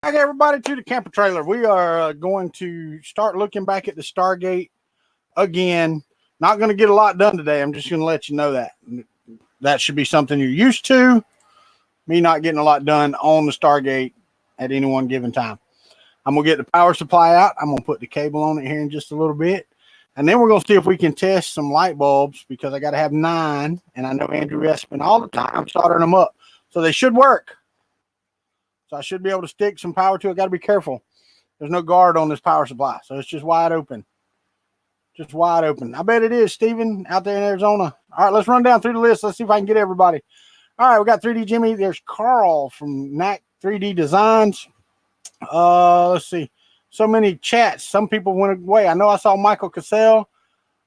Back everybody to the camper trailer. We are going to start looking back at the Stargate again. Not going to get a lot done today. I'm just going to let you know that. That should be something you're used to. Me not getting a lot done on the Stargate at any one given time. I'm going to get the power supply out. I'm going to put the cable on it here in just a little bit. And then we're going to see if we can test some light bulbs because I got to have 9. And I know Andrew has spent all the time soldering them up. So they should work. So I should be able to stick some power to it. Got to be careful. There's no guard on this power supply. So it's just wide open. Just wide open. I bet it is, Steven, out there in Arizona. All right, let's run down through the list. Let's see if I can get everybody. All right, we got 3D Jimmy. There's Carl from NAC 3D Designs. Let's see. So many chats. Some people went away. I know I saw Michael Cassell.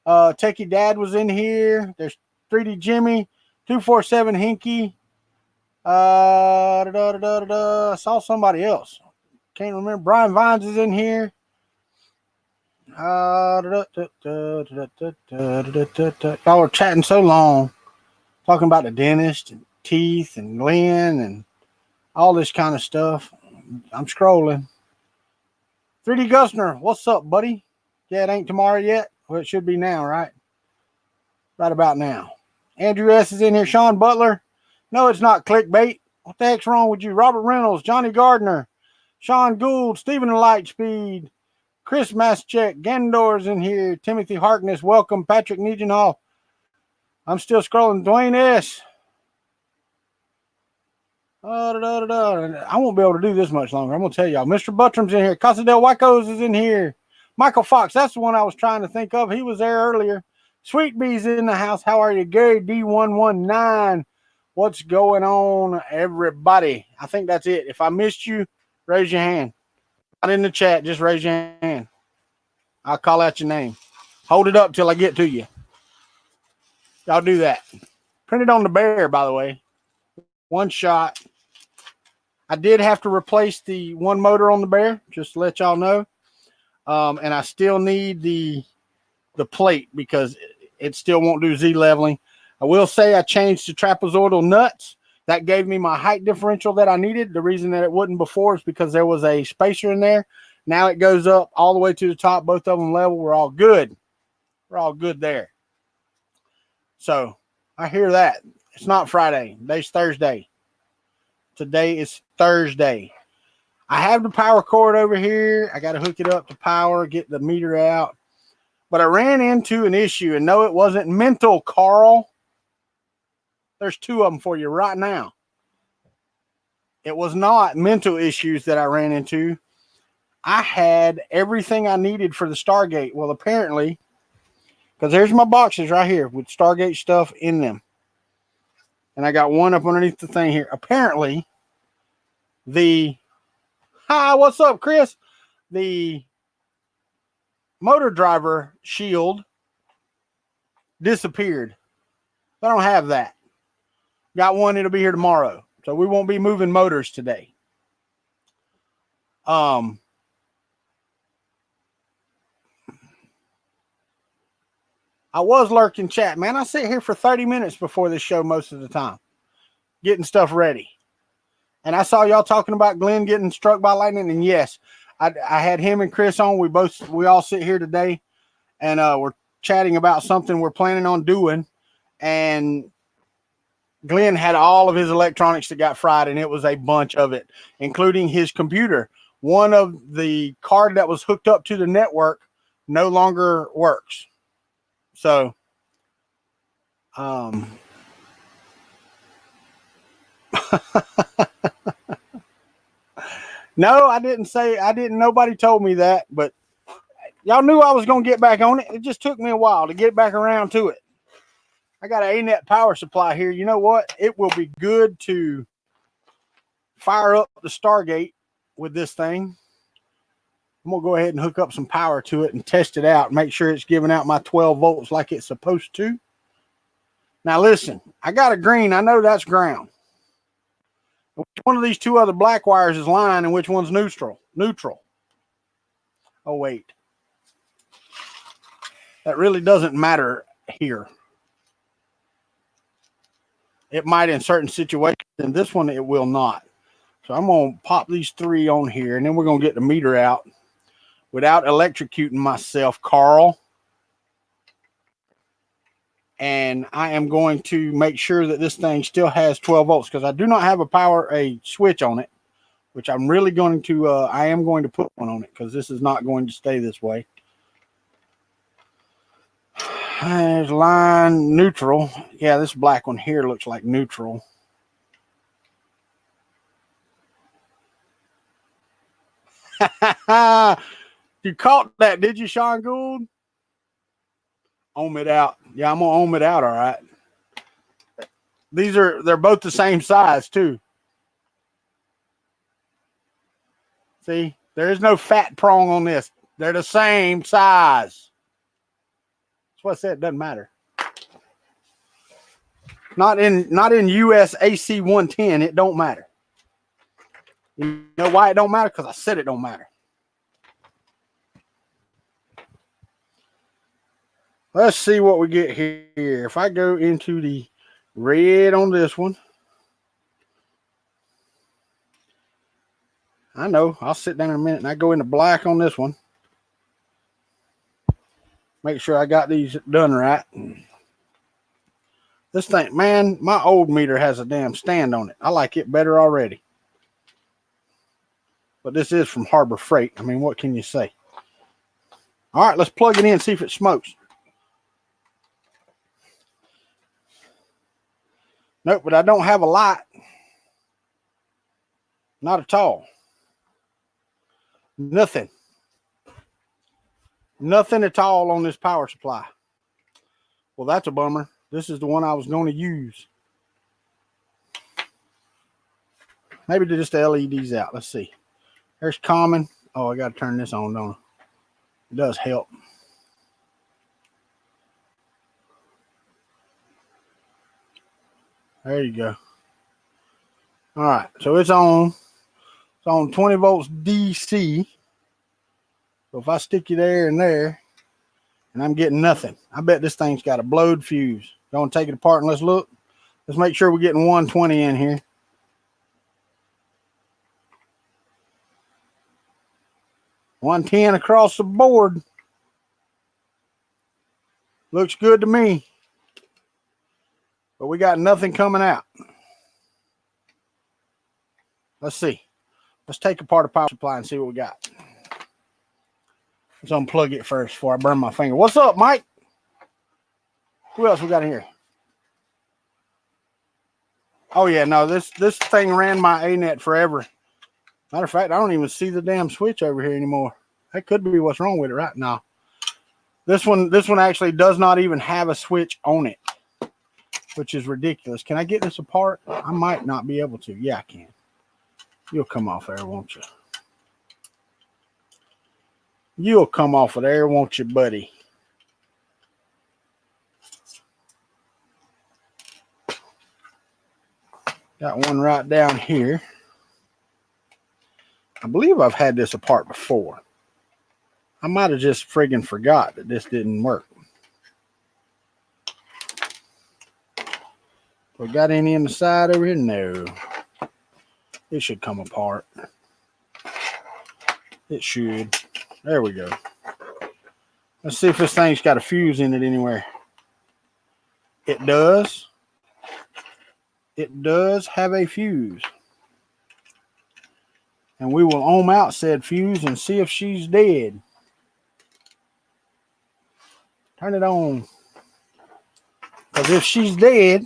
Techie Dad was in here. There's 3D Jimmy. 247 Hinky. I saw somebody else. Can't remember. Brian Vines is in here. Y'all are chatting so long, talking about the dentist and teeth and Lynn and all this kind of stuff. I'm scrolling. 3D Gusner, what's up, buddy? Yeah, it ain't tomorrow yet. Well, it should be now, right? Right about now. Andrew S. is in here. Sean Butler. No, it's not clickbait. What the heck's wrong with you? Robert Reynolds, Johnny Gardner, Sean Gould, Stephen Lightspeed, Chris Maschek, Gandor's in here, Timothy Harkness, welcome, Patrick Nijenhall. I'm still scrolling. Dwayne S. I won't be able to do this much longer. I'm going to tell y'all. Mr. Buttrum's in here. Casa del Huacos is in here. Michael Fox, that's the one I was trying to think of. He was there earlier. Sweet Bee's in the house. How are you? Gary D119. What's going on, everybody? I think that's it. If I missed you, raise your hand. Not in the chat, just raise your hand. I'll call out your name. Hold it up till I get to you. Y'all do that. Printed on the bear, by the way. One shot. I did have to replace the one motor on the bear, just to let y'all know. And I still need the plate because it still won't do Z leveling. I will say I changed to trapezoidal nuts. That gave me my height differential that I needed. The reason that it wouldn't before is because there was a spacer in there. Now it goes up all the way to the top. Both of them level. We're all good. We're all good there. So I hear that. It's not Friday. Today's Thursday. Today is Thursday. I have the power cord over here. I got to hook it up to power, get the meter out. But I ran into an issue, and no, it wasn't mental, Carl. There's 2 of them for you right now. It was not mental issues that I ran into. I had everything I needed for the Stargate. Well, apparently, because there's my boxes right here with Stargate stuff in them. And I got one up underneath the thing here. Apparently, hi, what's up, Chris? The motor driver shield disappeared. I don't have that. Got one, it'll be here tomorrow. So we won't be moving motors today. I was lurking chat, man. I sit here for 30 minutes before this show most of the time, getting stuff ready. And I saw y'all talking about Glenn getting struck by lightning. And yes, I had him and Chris on. We all sit here today and we're chatting about something we're planning on doing. And Glenn had all of his electronics that got fried, and it was a bunch of it, including his computer. One of the card that was hooked up to the network no longer works. So, no, I didn't, nobody told me that, but y'all knew I was going to get back on it. It just took me a while to get back around to it. I got an ANET power supply here. You know what? It will be good to fire up the Stargate with this thing. I'm going to go ahead and hook up some power to it and test it out. Make sure it's giving out my 12 volts like it's supposed to. Now, listen. I got a green. I know that's ground. Which one of these 2 other black wires is line and which one's neutral? Neutral. Oh, wait. That really doesn't matter here. It might in certain situations. In this one, it will not. So So I'm going to pop these 3 on here, and then we're going to get the meter out without electrocuting myself, Carl. And I am going to make sure that this thing still has 12 volts because I do not have a switch on it, which I'm really going to, I am going to put one on it because this is not going to stay this way. There's line neutral. Yeah, this black one here looks like neutral. You caught that, did you, Sean Gould? Ohm it out. Yeah, I'm gonna ohm it out. All right. They're both the same size too. See, there is no fat prong on this. They're the same size. That's what I said. It doesn't matter. Not in US AC 110. It don't matter. You know why it don't matter? Because I said it don't matter. Let's see what we get here. If I go into the red on this one, I know. I'll sit down in a minute and I go into black on this one. Make sure I got these done right. This thing, man, my old meter has a damn stand on it. I like it better already. But this is from Harbor Freight. I mean, what can you say? All right, let's plug it in and see if it smokes. Nope, but I don't have a light. Not at all. Nothing. Nothing at all on this power supply. Well, that's a bummer. This is the one I was going to use. Maybe to just the LEDs out. Let's see. There's common. Oh, I got to turn this on, don't I? It does help. There you go. All right, so it's on. It's on 20 volts DC. So if I stick you there and there, and I'm getting nothing, I bet this thing's got a blowed fuse. Don't take it apart and let's look. Let's make sure we're getting 120 in here. $110 across the board. Looks good to me. But we got nothing coming out. Let's see. Let's take apart the power supply and see what we got. Let's unplug it first before I burn my finger. What's up, Mike? Who else we got in here? Oh, yeah, no, this thing ran my ANET forever. Matter of fact, I don't even see the damn switch over here anymore. That could be what's wrong with it right now. This one actually does not even have a switch on it, which is ridiculous. Can I get this apart? I might not be able to. Yeah, I can. You'll come off there, won't you? You'll come off of there, won't you, buddy? Got one right down here. I believe I've had this apart before. I might have just friggin' forgot that this didn't work. We got any in the side over here? No. It should come apart. It should. There we go. Let's see if this thing's got a fuse in it anywhere. It does. It does have a fuse. And we will ohm out said fuse and see if she's dead. Turn it on. Because if she's dead,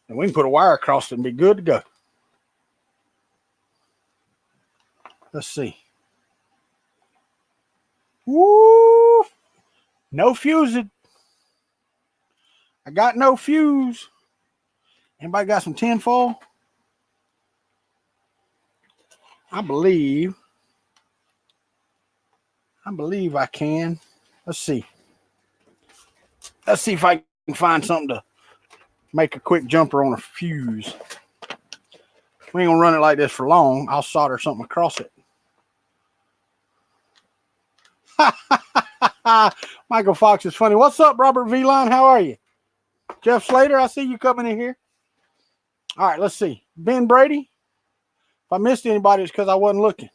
then we can put a wire across it and be good to go. Let's see. Woo! No fusing. I got no fuse. Anybody got some tinfoil? I believe I can. Let's see. Let's see if I can find something to make a quick jumper on a fuse. We ain't gonna run it like this for long. I'll solder something across it. Michael Fox is funny. What's up, Robert V-Line? How are you? Jeff Slater, I see you coming in here. All right, let's see. Ben Brady. If I missed anybody, it's because I wasn't looking.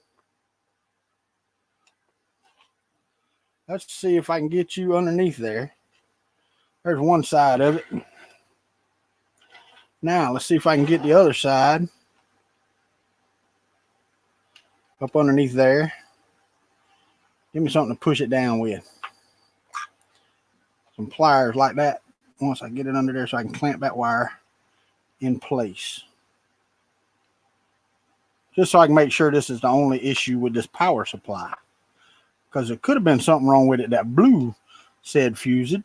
Let's see if I can get you underneath there. There's one side of it. Now, let's see if I can get the other side. Up underneath there. Give me something to push it down with. Some pliers like that. Once I get it under there so I can clamp that wire in place. Just so I can make sure this is the only issue with this power supply. Because there could have been something wrong with it that blue said fused.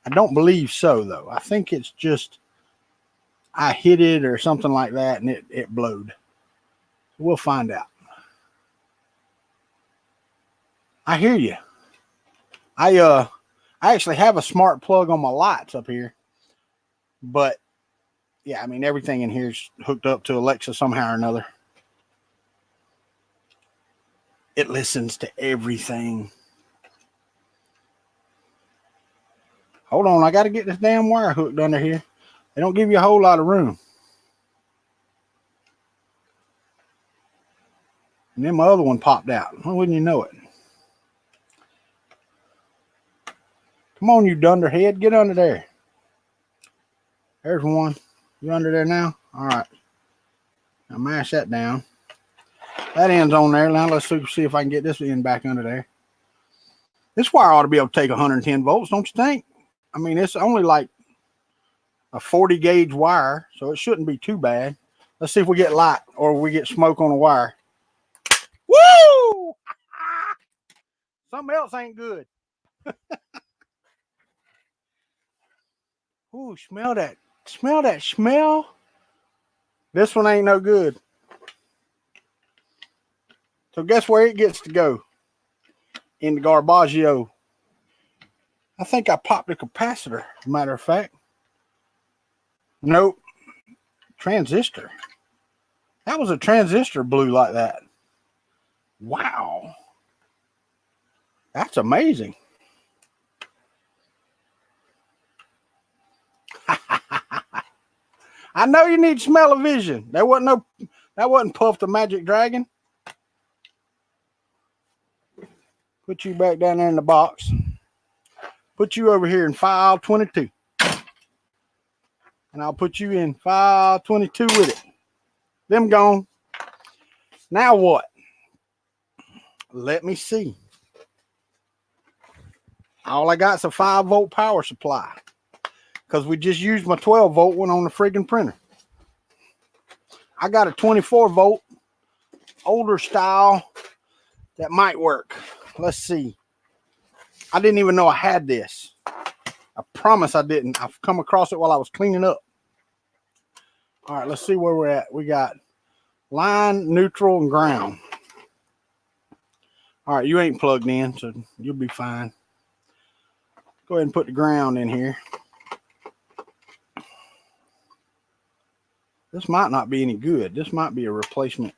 I don't believe so, though. I think it's just I hit it or something like that and it blowed. We'll find out. I hear you. I actually have a smart plug on my lights up here. But, yeah, I mean, everything in here is hooked up to Alexa somehow or another. It listens to everything. Hold on, I got to get this damn wire hooked under here. They don't give you a whole lot of room. And then my other one popped out. Well, wouldn't you know it? Come on, you dunderhead. Get under there. There's one. You under there now? All right. Now mash that down. That end's on there. Now let's see if I can get this end back under there. This wire ought to be able to take 110 volts, don't you think? I mean, it's only like a 40 gauge wire, so it shouldn't be too bad. Let's see if we get light or we get smoke on the wire. Woo! Something else ain't good. Ooh, smell that. Smell that smell. This one ain't no good. So guess where it gets to go? In the Garbaggio. I think I popped the capacitor, as a matter of fact. Nope. Transistor. That was a transistor blew like that. Wow. That's amazing. I know you need smell-o-vision. That wasn't Puff the Magic Dragon. Put you back down there in the box. Put you over here in file 22. And I'll put you in file 22 with it. Them gone. Now what? Let me see. All I got is a 5-volt power supply. Because we just used my 12-volt one on the friggin' printer. I got a 24-volt older style that might work. Let's see. I didn't even know I had this. I promise I didn't. I've come across it while I was cleaning up. All right, let's see where we're at. We got line, neutral, and ground. All right, you ain't plugged in, so you'll be fine. Go ahead and put the ground in here. This might not be any good. This might be a replacement.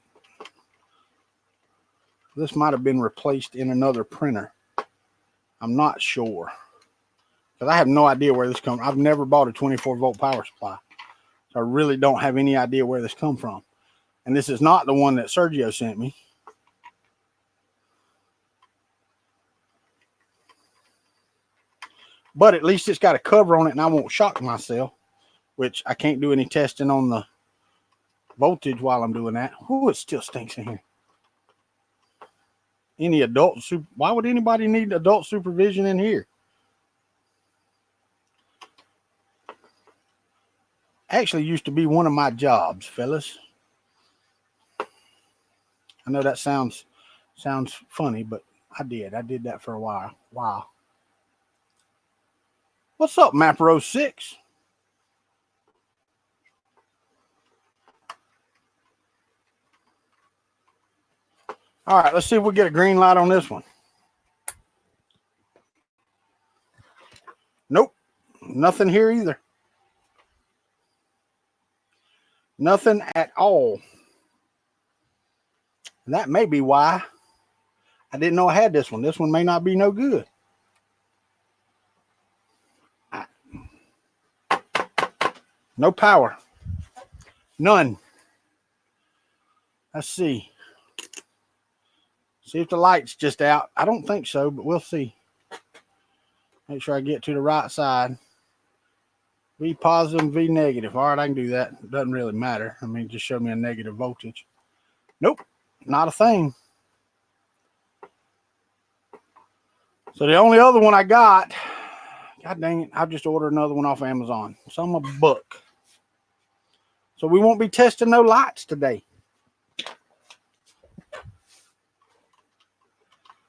This might have been replaced in another printer. I'm not sure. Because I have no idea where this comes from. I've never bought a 24-volt power supply. So I really don't have any idea where this comes from. And this is not the one that Sergio sent me. But at least it's got a cover on it and I won't shock myself. Which I can't do any testing on the voltage while I'm doing that. Ooh, it still stinks in here. Why would anybody need adult supervision in here? Actually used to be one of my jobs, fellas. I know that sounds funny, but I did that for a while. Wow. What's up, Mapro 6? All right, let's see if we get a green light on this one. Nope, nothing here either. Nothing at all. And that may be why I didn't know I had this one. This one may not be no good. No power. None. Let's see. See if the light's just out. I don't think so, but we'll see. Make sure I get to the right side. V positive, V negative. All right, I can do that. It doesn't really matter. I mean, just show me a negative voltage. Nope, not a thing. So the only other one I got, God dang it, I've just ordered another one off Amazon. So I'm a buck. So we won't be testing no lights today.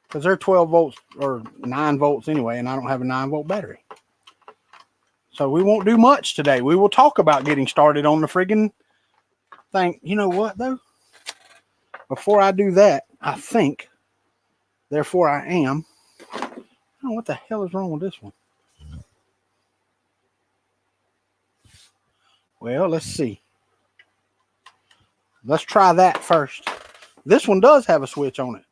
Because they're 12 volts or 9 volts anyway, and I don't have a 9-volt battery. So we won't do much today. We will talk about getting started on the friggin' thing. You know what, though? Before I do that, I think, therefore I am. I don't know what the hell is wrong with this one. Well, let's see. Let's try that first. This one does have a switch on it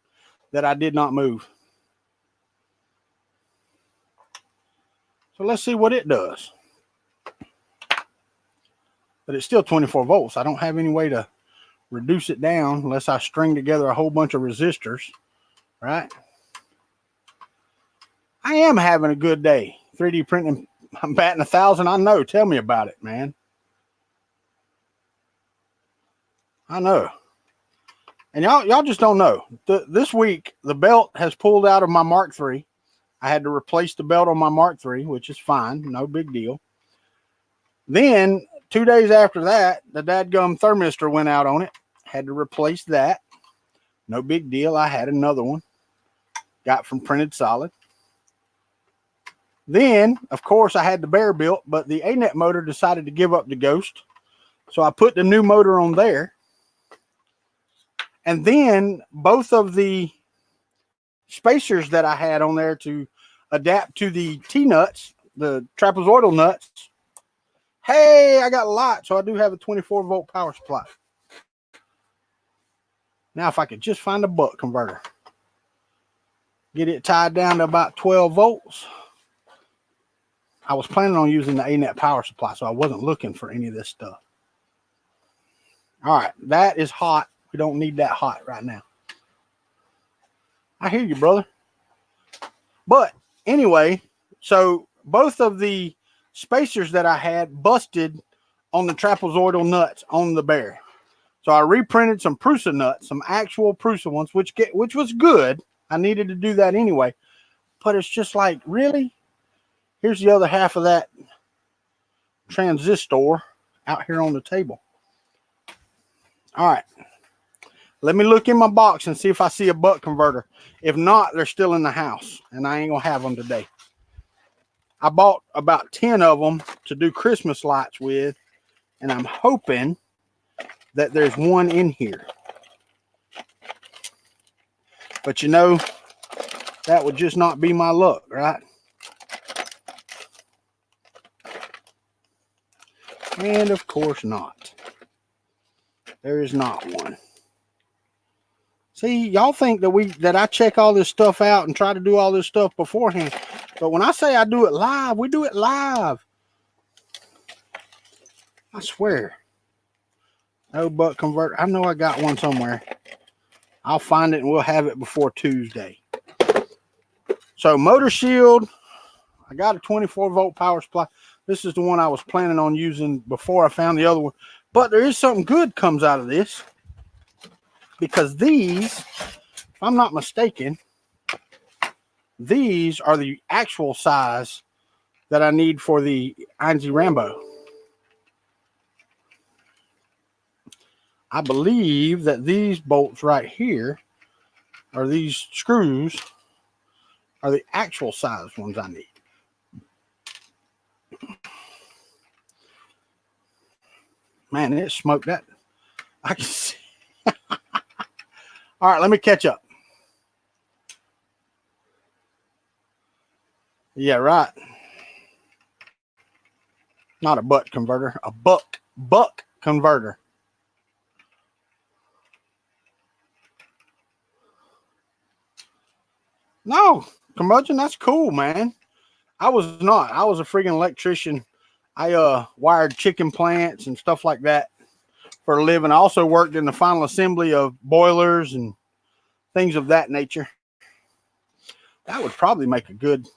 that I did not move. So let's see what it does. But it's still 24 volts. I don't have any way to reduce it down unless I string together a whole bunch of resistors, right? I am having a good day. 3D printing, I'm batting 1,000. I know. Tell me about it, man. I know. And y'all just don't know. This week, the belt has pulled out of my Mark III. I had to replace the belt on my Mark III, which is fine. No big deal. Then, 2 days after that, the dadgum thermistor went out on it. Had to replace that. No big deal. I had another one. Got from Printed Solid. Then, of course, I had the Bear built, but the A-net motor decided to give up the ghost. So I put the new motor on there. And then both of the spacers that I had on there to adapt to the T-nuts, the trapezoidal nuts. Hey, I got a lot. So I do have a 24-volt power supply. Now, if I could just find a buck converter. Get it tied down to about 12 volts. I was planning on using the A-net power supply, so I wasn't looking for any of this stuff. All right, that is hot. We don't need that hot right now. I hear you, brother. But anyway, so both of the spacers that I had busted on the trapezoidal nuts on the Bear. So I reprinted some Prusa nuts, some actual Prusa ones, which was good. I needed to do that anyway. But it's just like, really? Here's the other half of that transistor out here on the table. All right. Let me look in my box and see if I see a buck converter. If not, they're still in the house, and I ain't going to have them today. I bought about 10 of them to do Christmas lights with, and I'm hoping that there's one in here. But you know, that would just not be my luck, right? And of course not. There is not one. See, y'all think that I check all this stuff out and try to do all this stuff beforehand. But when I say I do it live, we do it live. I swear. No buck converter. I know I got one somewhere. I'll find it and we'll have it before Tuesday. So motor shield. I got a 24-volt power supply. This is the one I was planning on using before I found the other one. But there is something good comes out of this. Because these, if I'm not mistaken, these are the actual size that I need for the INZ Rambo. I believe that these bolts right here, or these screws, are the actual size ones I need. Man, it smoked that. I can see. All right, let me catch up. Yeah, right. Not a butt converter, a buck converter. No, curmudgeon, that's cool, man. I was not. I was a freaking electrician. I wired chicken plants and stuff like that for a living. I also worked in the final assembly of boilers and things of that nature. That would probably make a good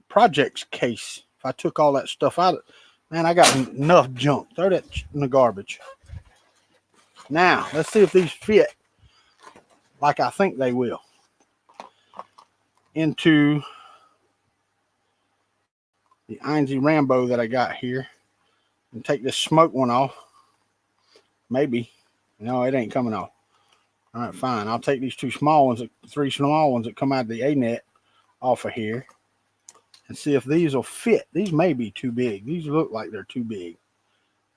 projects case if I took all that stuff out. Man, I got enough junk. Throw that in the garbage. Now, let's see if these fit like I think they will into the INZ Rambo that I got here. And take this smoke one off. Maybe. No, it ain't coming off. All right, fine. I'll take these three small ones that come out of the A-net off of here and see if these will fit. These may be too big. These look like they're too big.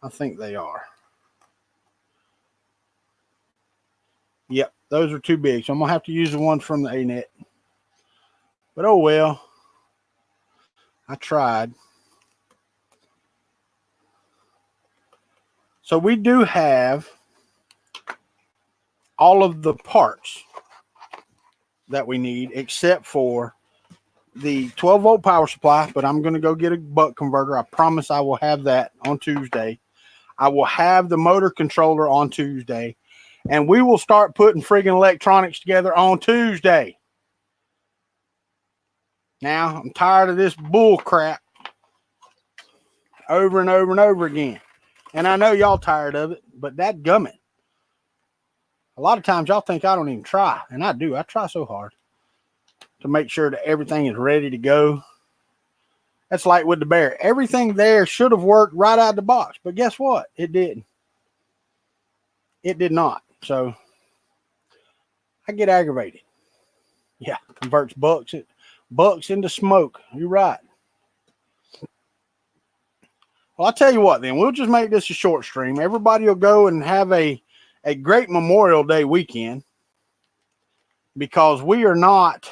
I think they are. Yep, those are too big. So I'm going to have to use the ones from the A-net. But oh well. I tried. So we do have all of the parts that we need except for the 12-volt power supply, but I'm going to go get a buck converter. I promise I will have that on Tuesday. I will have the motor controller on Tuesday, and we will start putting friggin' electronics together on Tuesday. Now, I'm tired of this bull crap over and over and over again. And I know y'all tired of it, but that gummit. A lot of times y'all think I don't even try, and I do. I try so hard to make sure that everything is ready to go. That's like with the bear. Everything there should have worked right out of the box, but guess what? It didn't. It did not. So I get aggravated. Yeah, converts bucks into smoke. You're right. Well, I'll tell you what then. We'll just make this a short stream. Everybody will go and have a great Memorial Day weekend because we are not.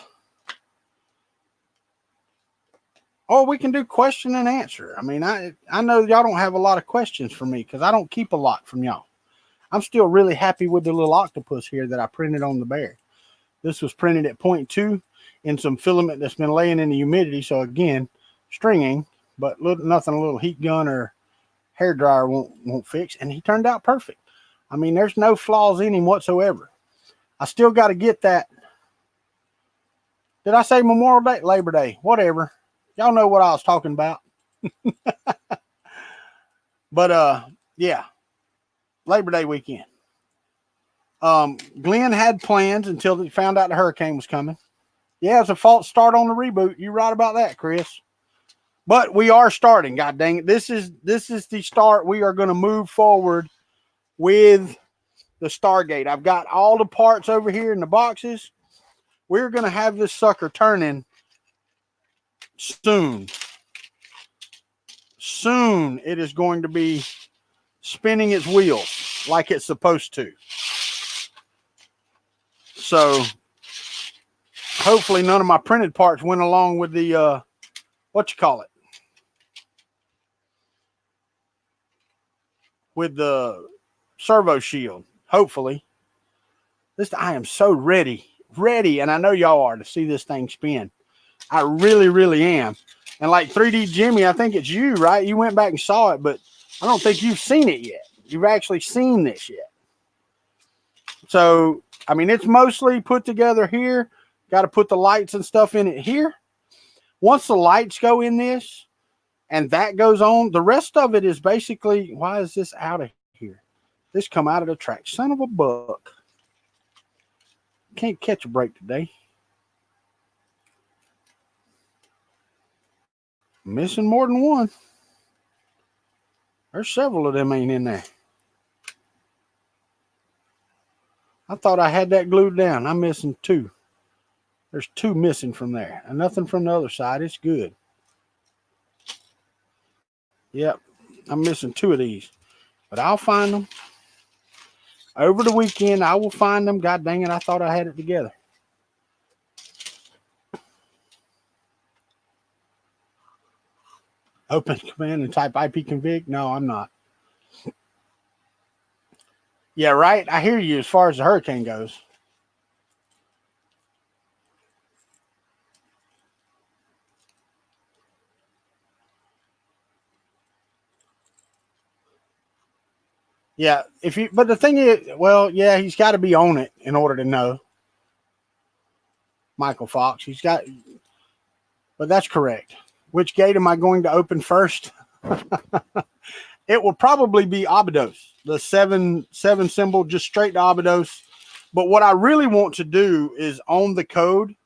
Oh, we can do question and answer. I mean, I know y'all don't have a lot of questions for me because I don't keep a lot from y'all. I'm still really happy with the little octopus here that I printed on the bear. This was printed at 0.2 in some filament that's been laying in the humidity. So again, stringing, but nothing a little heat gun or hair dryer won't fix. And he turned out perfect. I mean, there's no flaws in him whatsoever. I still got to get that. Did I say Memorial Day? Labor Day, whatever. Y'all know what I was talking about. But yeah, Labor Day weekend. Glenn had plans until he found out the hurricane was coming. Yeah, it's a false start on the reboot. You're right about that, Chris. But we are starting. God dang it! This is the start. We are going to move forward with the Stargate. I've got all the parts over here in the boxes. We're going to have this sucker turning soon. Soon it is going to be spinning its wheels like it's supposed to. So hopefully none of my printed parts went along with the with the servo shield. Hopefully. I am so ready, and I know y'all are to see this thing spin. I really, really am. And like 3D Jimmy, I think it's you, right? You went back and saw it, but I don't think you've seen it yet. You've actually seen this yet. So, I mean, it's mostly put together here. Got to put the lights and stuff in it here. Once the lights go in this and that goes on, the rest of it is basically, why is this out of here? This come out of the track. Son of a buck. Can't catch a break today. Missing more than one. There's several of them ain't in there. I thought I had that glued down. I'm missing two. There's two missing from there. And nothing from the other side. It's good. Yep. I'm missing two of these. But I'll find them. Over the weekend, I will find them. God dang it, I thought I had it together. Open command and type ipconfig. No, I'm not. Yeah, right. I hear you as far as the hurricane goes. Yeah, but the thing is, well, yeah, he's got to be on it in order to know. Michael Fox, but that's correct. Which gate am I going to open first? It will probably be Abydos, the seven symbol, just straight to Abydos. But what I really want to do is on the code,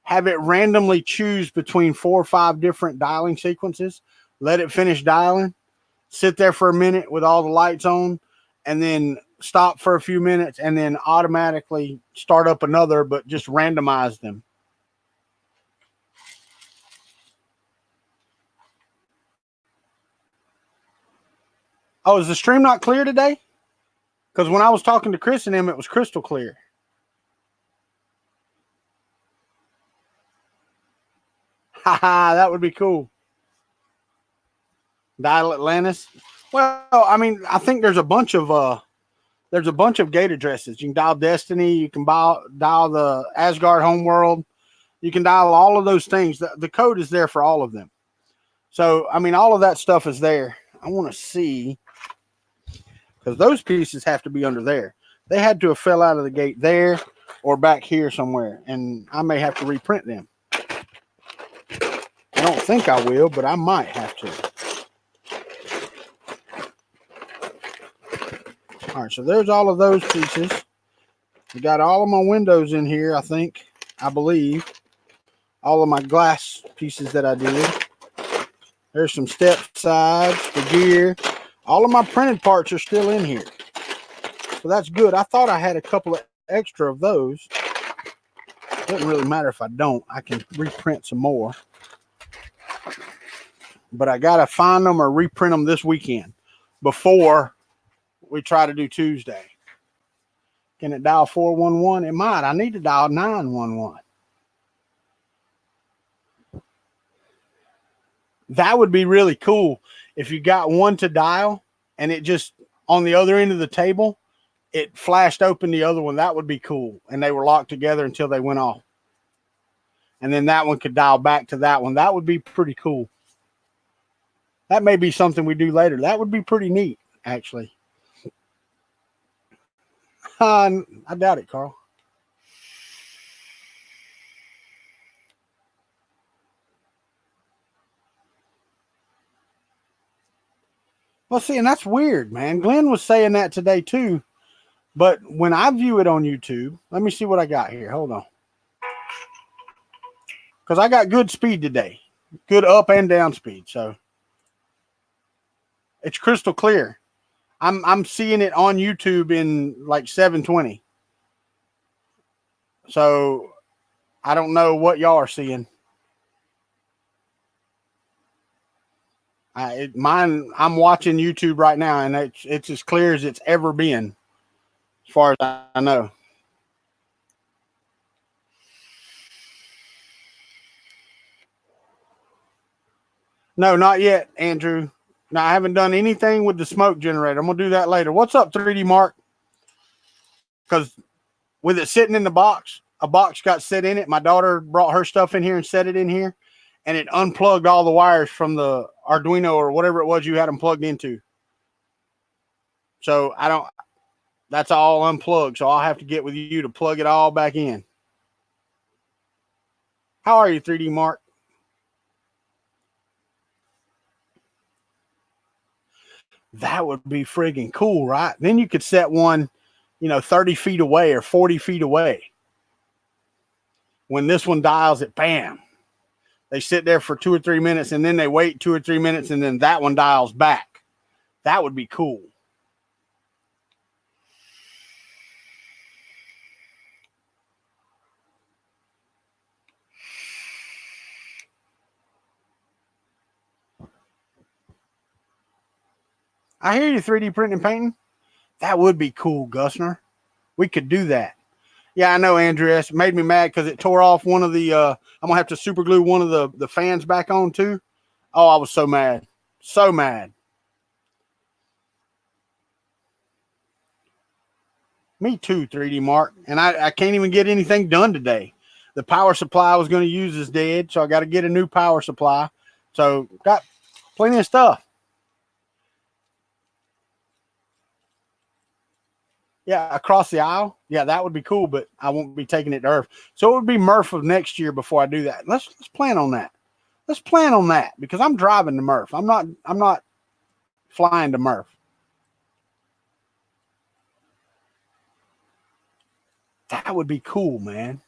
have it randomly choose between 4 or 5 different dialing sequences, let it finish dialing, sit there for a minute with all the lights on, and then stop for a few minutes, and then automatically start up another, but just randomize them. Oh, is the stream not clear today? Because when I was talking to Chris and him, it was crystal clear. Haha, that would be cool. Dial Atlantis. Well, I mean, I think there's a bunch of gate addresses. You can dial Destiny. You can dial the Asgard homeworld. You can dial all of those things. The code is there for all of them. So, I mean, all of that stuff is there. I want to see, because those pieces have to be under there. They had to have fell out of the gate there or back here somewhere, and I may have to reprint them. I don't think I will, but I might have to. All right, so there's all of those pieces. I got all of my windows in here, I believe. All of my glass pieces that I did. There's some step sides, the gear. All of my printed parts are still in here. So that's good. I thought I had a couple of extra of those. Doesn't really matter if I don't. I can reprint some more. But I got to find them or reprint them this weekend before we try to do Tuesday. Can it dial 411? It might. I need to dial 911. That would be really cool if you got one to dial and it just on the other end of the table, it flashed open the other one. That would be cool. And they were locked together until they went off. And then that one could dial back to that one. That would be pretty cool. That may be something we do later. That would be pretty neat, actually. I doubt it, Carl. Well, see, and that's weird, man. Glenn was saying that today, too. But when I view it on YouTube, let me see what I got here. Hold on. Because I got good speed today. Good up and down speed. So it's crystal clear. I'm seeing it on YouTube in like 720. So I don't know what y'all are seeing. I'm watching YouTube right now, and it's as clear as it's ever been, as far as I know. No, not yet, Andrew. No, I haven't done anything with the smoke generator. I'm gonna do that later. What's up, 3D Mark? Because with it sitting in the box, a box got set in it. My daughter brought her stuff in here and set it in here, and it unplugged all the wires from the Arduino or whatever it was you had them plugged into. So that's all unplugged. So I'll have to get with you to plug it all back in. How are you, 3D Mark? That would be friggin' cool, right? Then you could set one, 30 feet away or 40 feet away. When this one dials it, bam. They sit there for 2 or 3 minutes, and then they wait 2 or 3 minutes, and then that one dials back. That would be cool. I hear you, 3D printing and painting. That would be cool, Gusner. We could do that. Yeah, I know, Andreas. It made me mad because it tore off one of the, I'm going to have to super glue one of the fans back on too. Oh, I was so mad. So mad. Me too, 3D Mark. And I can't even get anything done today. The power supply I was going to use is dead, so I got to get a new power supply. So got plenty of stuff. Yeah, across the aisle. Yeah, that would be cool, but I won't be taking it to Earth. So it would be Murph of next year before I do that. Let's plan on that. Let's plan on that because I'm driving to Murph. I'm not flying to Murph. That would be cool, man.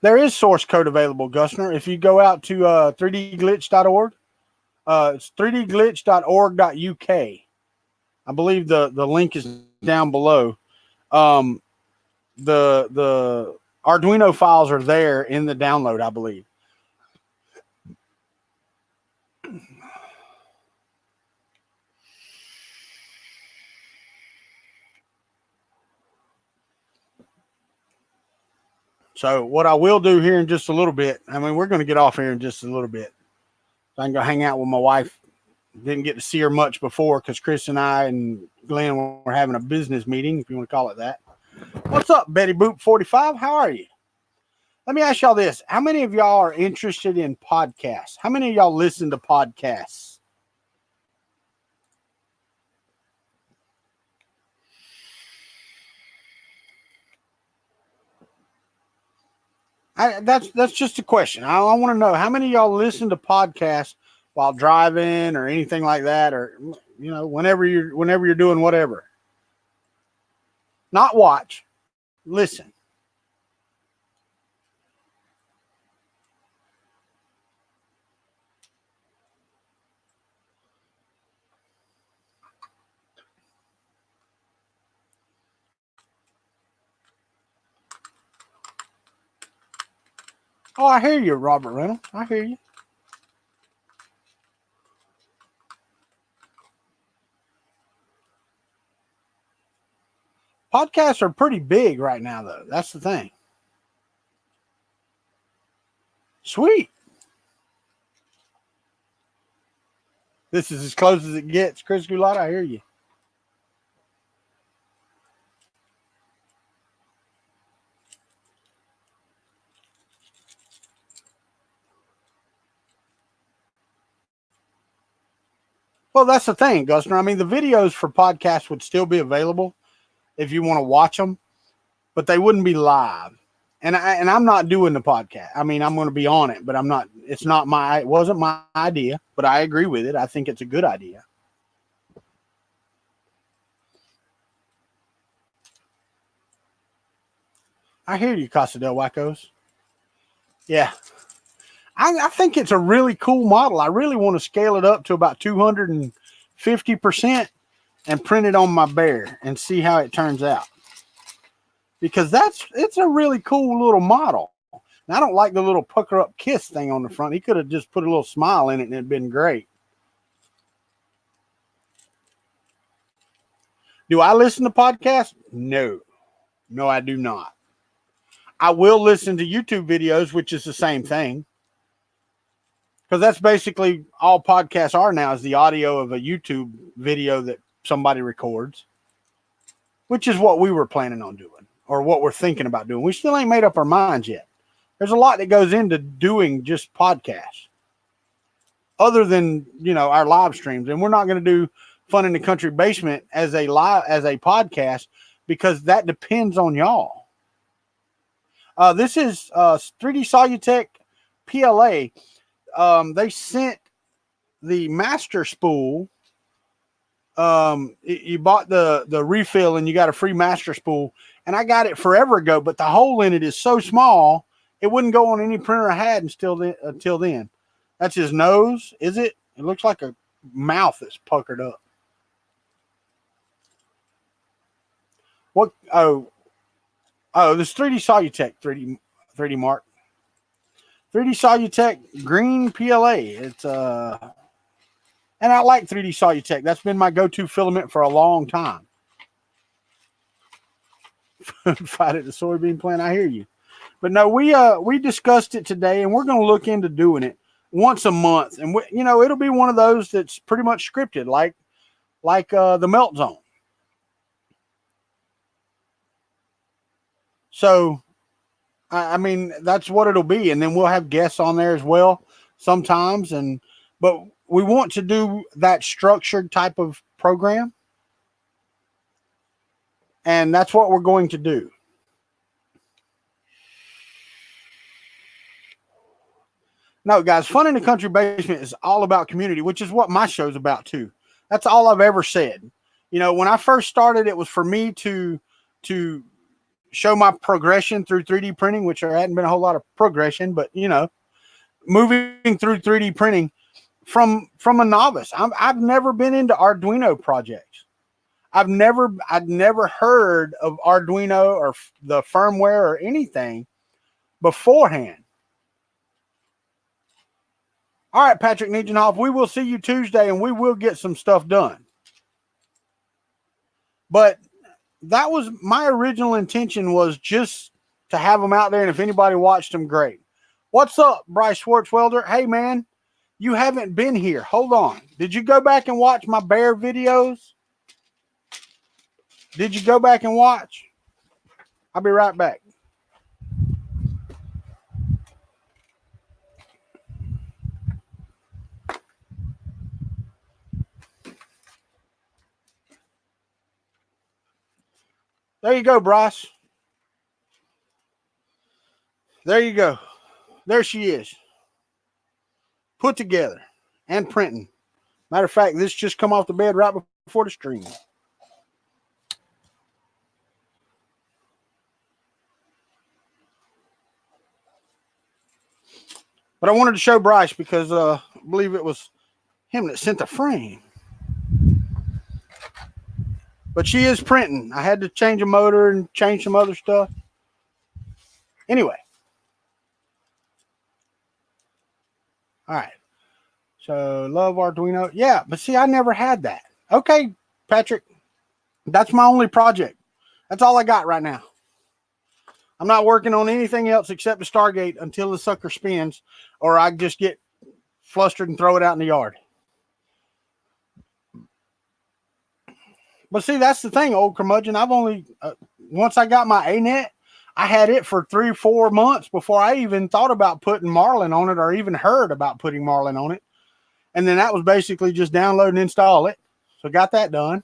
There is source code available, Gusner. If you go out to 3dglitch.org, it's 3dglitch.org.uk. I believe the link is down below. The Arduino files are there in the download, I believe. So what I will do here in just a little bit, I mean, we're going to get off here in just a little bit. So I can go hang out with my wife. Didn't get to see her much before because Chris and I and Glenn were having a business meeting, if you want to call it that. What's up, Betty Boop 45? How are you? Let me ask y'all this. How many of y'all are interested in podcasts? How many of y'all listen to podcasts? That's just a question. I want to know how many of y'all listen to podcasts while driving or anything like that, or whenever you're doing whatever. Not watch, listen. Oh, I hear you, Robert Reynolds. I hear you. Podcasts are pretty big right now, though. That's the thing. Sweet. This is as close as it gets. Chris Goulart, I hear you. Well, that's the thing, Gusner. I mean, the videos for podcasts would still be available if you want to watch them, but they wouldn't be live. And I'm not doing the podcast. I mean, I'm going to be on it, but I'm not. It wasn't my idea, but I agree with it. I think it's a good idea. I hear you, Casa del Wacos. Yeah. I think it's a really cool model. I really want to scale it up to about 250% and print it on my bear and see how it turns out. Because it's a really cool little model. And I don't like the little pucker up kiss thing on the front. He could have just put a little smile in it and it'd been great. Do I listen to podcasts? No, I do not. I will listen to YouTube videos, which is the same thing. Because that's basically all podcasts are now, is the audio of a YouTube video that somebody records, which is what we were planning on doing or what we're thinking about doing. We still ain't made up our minds yet. There's a lot that goes into doing just podcasts other than, our live streams. And we're not going to do Fun in the Country Basement as a podcast because that depends on y'all. This is 3D Solutech PLA. They sent the master spool. You bought the refill and you got a free master spool, and I got it forever ago, but the hole in it is so small it wouldn't go on any printer I had until then. That's his nose, is it? It looks like a mouth that's puckered up. What? Oh, this 3D Solutech 3D Mark. 3D Solutech green PLA. It's and I like 3D Solutech. That's been my go-to filament for a long time. Fight at the soybean plant. I hear you. But no, we discussed it today, and we're going to look into doing it once a month. And it'll be one of those that's pretty much scripted, like the Melt Zone. So, I mean, that's what it'll be. And then we'll have guests on there as well sometimes. But we want to do that structured type of program. And that's what we're going to do. No, guys, Fun in the Country Basement is all about community, which is what my show's about too. That's all I've ever said. You know, when I first started, it was for me to show my progression through 3D printing, which there hadn't been a whole lot of progression, but you know, moving through 3D printing from a novice. I've never been into Arduino projects. I'd never heard of Arduino or the firmware or anything beforehand. All right, Patrick Nijenhoff, we will see you Tuesday and we will get some stuff done. But that was my original intention, was just to have them out there. And if anybody watched them, great. What's up, Bryce Schwartzwelder? Hey, man, you haven't been here. Hold on. Did you go back and watch my bear videos? Did you go back and watch? I'll be right back. There you go, Bryce. There you go. There she is. Put together and printing. Matter of fact, this just come off the bed right before the stream. But I wanted to show Bryce because I believe it was him that sent the frame. But she is printing. I had to change a motor and change some other stuff. Anyway. All right. So, love Arduino. Yeah, but see, I never had that. Okay, Patrick. That's my only project. That's all I got right now. I'm not working on anything else except the Stargate until the sucker spins, or I just get flustered and throw it out in the yard. But see, that's the thing, old curmudgeon. I've only, once I got my ANET, I had it for 3 or 4 months before I even thought about putting Marlin on it or even heard about putting Marlin on it. And then that was basically just download and install it. So got that done.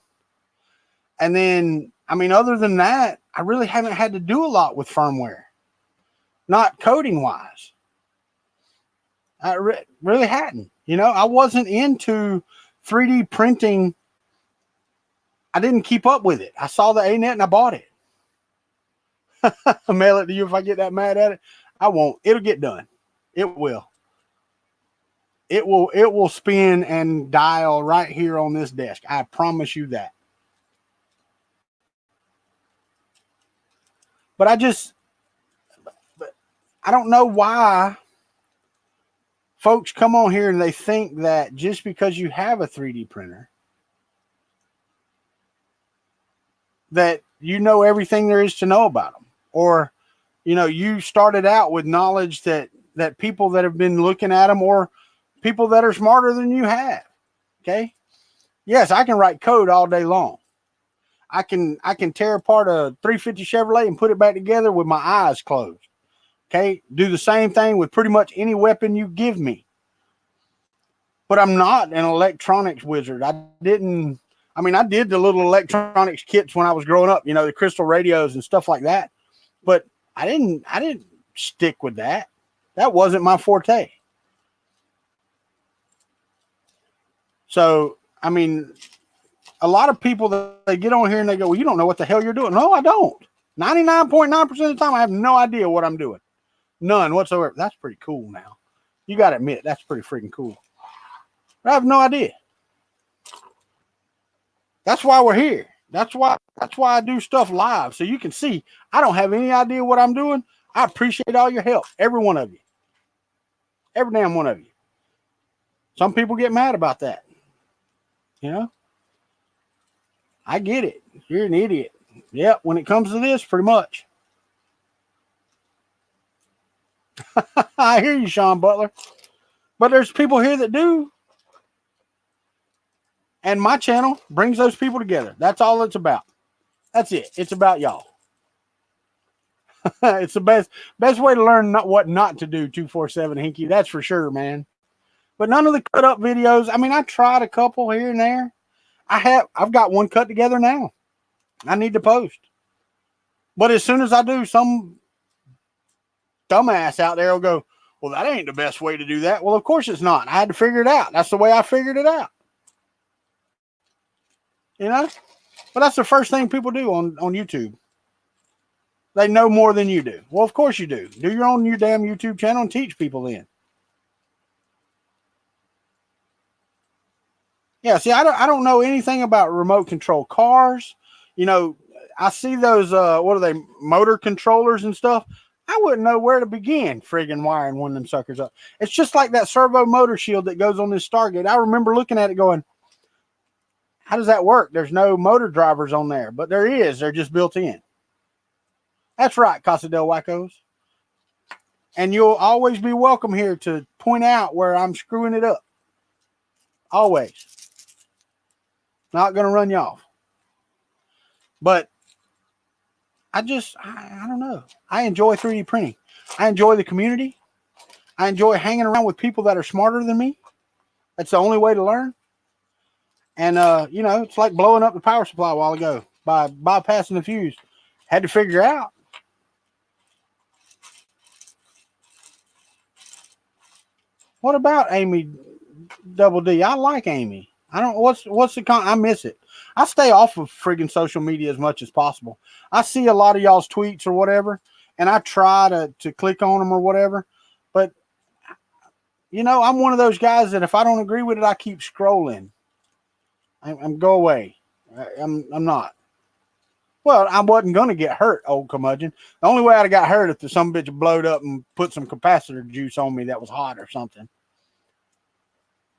And then, I mean, other than that, I really haven't had to do a lot with firmware. Not coding wise. I really hadn't. You know, I wasn't into 3D printing. I didn't keep up with it. I saw the ANET and I bought it. I'll mail it to you if I get that mad at it. I won't. It'll get done. It will. It will spin and dial right here on this desk. I promise you that. But I don't know why folks come on here and they think that just because you have a 3D printer that you know everything there is to know about them. Or, you know, you started out with knowledge that people that have been looking at them, or people that are smarter than you have. Okay. Yes, I can write code all day long. I can tear apart a 350 Chevrolet and put it back together with my eyes closed. Okay. Do the same thing with pretty much any weapon you give me. But I'm not an electronics wizard. I did the little electronics kits when I was growing up, you know, the crystal radios and stuff like that. But I didn't stick with that. That wasn't my forte. So, I mean, a lot of people that they get on here and they go, well, you don't know what the hell you're doing. No, I don't. 99.9% of the time, I have no idea what I'm doing. None whatsoever. That's pretty cool now. You got to admit, that's pretty freaking cool. But I have no idea. That's why we're here. That's why I do stuff live. So you can see I don't have any idea what I'm doing. I appreciate all your help. Every one of you. Every damn one of you. Some people get mad about that. You know? I get it. You're an idiot. Yep, when it comes to this, pretty much. I hear you, Sean Butler. But there's people here that do. And my channel brings those people together. That's all it's about. That's it. It's about y'all. It's the best way to learn what not to do, 247 Hinky. That's for sure, man. But none of the cut up videos. I mean, I tried a couple here and there. I've got one cut together now. I need to post. But as soon as I do, some dumbass out there will go, well, that ain't the best way to do that. Well, of course it's not. I had to figure it out. That's the way I figured it out. You know? But that's the first thing people do on YouTube. They know more than you do. Well, of course you do. Do your damn YouTube channel and teach people then. Yeah, see, I don't know anything about remote control cars. You know, I see those, what are they, motor controllers and stuff. I wouldn't know where to begin friggin' wiring one of them suckers up. It's just like that servo motor shield that goes on this Stargate. I remember looking at it going, how does that work? There's no motor drivers on there, but there is. They're just built in. That's right, Casa del Wackos. And you'll always be welcome here to point out where I'm screwing it up. Always. Not going to run you off. But I don't know. I enjoy 3D printing. I enjoy the community. I enjoy hanging around with people that are smarter than me. That's the only way to learn. And, you know, it's like blowing up the power supply a while ago by bypassing the fuse. Had to figure out. What about Amy Double D? I like Amy. I don't. What's the I miss it. I stay off of friggin' social media as much as possible. I see a lot of y'all's tweets or whatever, and I try to click on them or whatever. But you know, I'm one of those guys that if I don't agree with it, I keep scrolling. I'm go away. I'm not. Well, I wasn't gonna get hurt, old curmudgeon. The only way I'd have got hurt if some bitch blowed up and put some capacitor juice on me that was hot or something.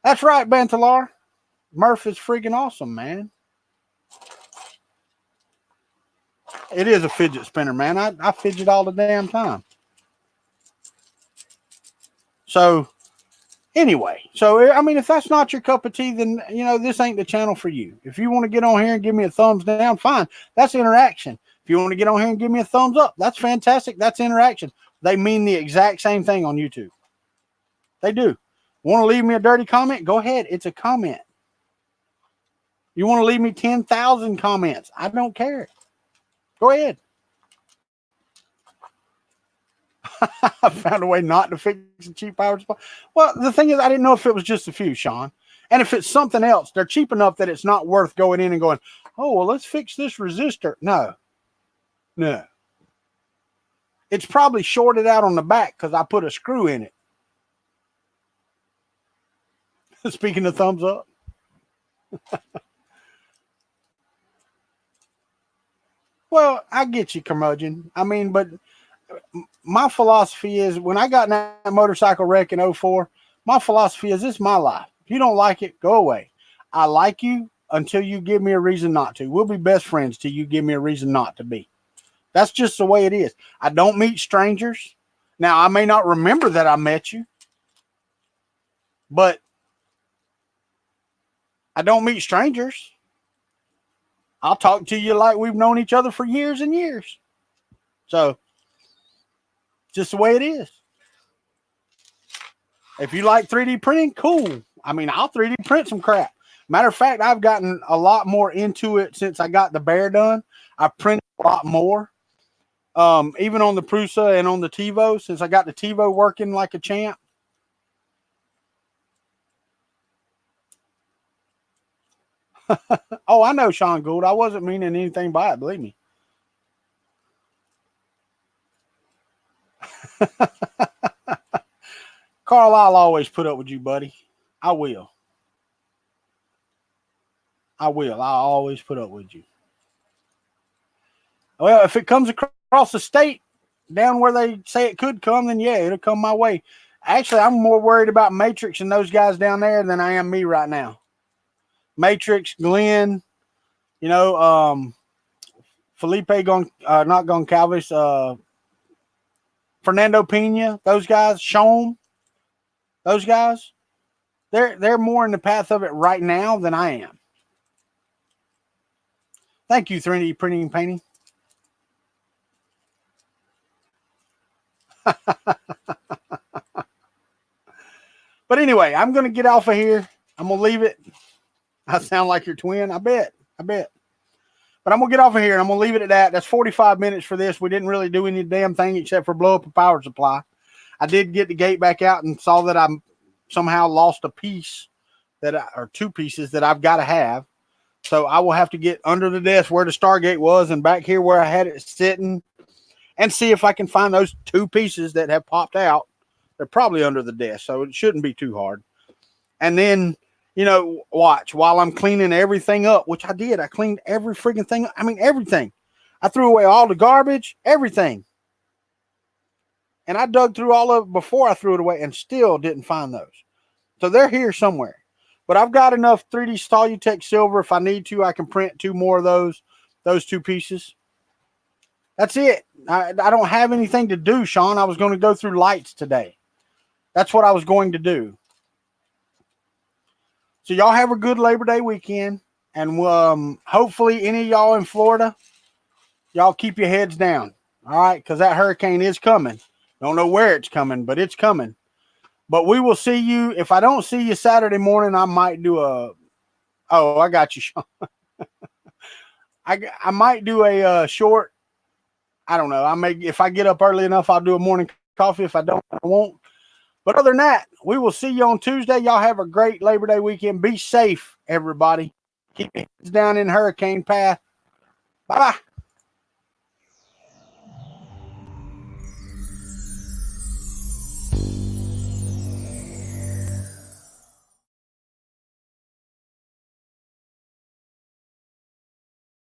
That's right, Bantalar. Murph is freaking awesome, man. It is a fidget spinner, man. I fidget all the damn time. So, anyway. So, I mean, if that's not your cup of tea, then, you know, this ain't the channel for you. If you want to get on here and give me a thumbs down, fine. That's interaction. If you want to get on here and give me a thumbs up, that's fantastic. That's interaction. They mean the exact same thing on YouTube. They do. Want to leave me a dirty comment? Go ahead. It's a comment. You want to leave me 10,000 comments? I don't care. Go ahead. I found a way not to fix the cheap power supply. Well, the thing is, I didn't know if it was just a fuse, Sean. And if it's something else, they're cheap enough that it's not worth going in and going, oh, well, let's fix this resistor. No. It's probably shorted out on the back because I put a screw in it. Speaking of thumbs up. Well, I get you, curmudgeon. I mean, but my philosophy is when I got in that motorcycle wreck in 04, my philosophy is this is my life. If you don't like it, go away. I like you until you give me a reason not to. We'll be best friends till you give me a reason not to be. That's just the way it is. I don't meet strangers. Now, I may not remember that I met you, but I don't meet strangers. I'll talk to you like we've known each other for years and years. So, just the way it is. If you like 3D printing, cool. I mean, I'll 3D print some crap. Matter of fact, I've gotten a lot more into it since I got the bear done. I printed a lot more. Even on the Prusa and on the TiVo, since I got the TiVo working like a champ. Oh, I know, Sean Gould. I wasn't meaning anything by it, believe me. Carl, I'll always put up with you, buddy. I will. I'll always put up with you. Well, if it comes across the state down where they say it could come, then yeah, it'll come my way. Actually, I'm more worried about Matrix and those guys down there than I am me right now. Matrix, Glenn, you know, Felipe not Goncalves, Fernando Pena, those guys, Sean, those guys, they're more in the path of it right now than I am. Thank you, 3D Printing and Painting. But anyway, I'm going to get off of here. I'm going to leave it. I sound like your twin. I bet. But I'm going to get off of here and I'm going to leave it at that. That's 45 minutes for this. We didn't really do any damn thing except for blow up a power supply. I did get the gate back out and saw that I somehow lost a piece or two pieces that I've got to have. So I will have to get under the desk where the Stargate was and back here where I had it sitting and see if I can find those two pieces that have popped out. They're probably under the desk, so it shouldn't be too hard. And then, watch while I'm cleaning everything up, which I did. I cleaned every freaking thing. I mean, everything. I threw away all the garbage, everything. And I dug through all of it before I threw it away and still didn't find those. So they're here somewhere. But I've got enough 3D Solutech silver. If I need to, I can print two more of those two pieces. That's it. I don't have anything to do, Sean. I was going to go through lights today. That's what I was going to do. So y'all have a good Labor Day weekend. And hopefully any of y'all in Florida, y'all keep your heads down. All right? Because that hurricane is coming. Don't know where it's coming, but it's coming. But we will see you. If I don't see you Saturday morning, I might do I got you, Sean. I might do a short. I don't know. If I get up early enough, I'll do a morning coffee. If I don't, I won't. But other than that, we will see you on Tuesday. Y'all have a great Labor Day weekend. Be safe, everybody. Keep your heads down in hurricane path. Bye-bye.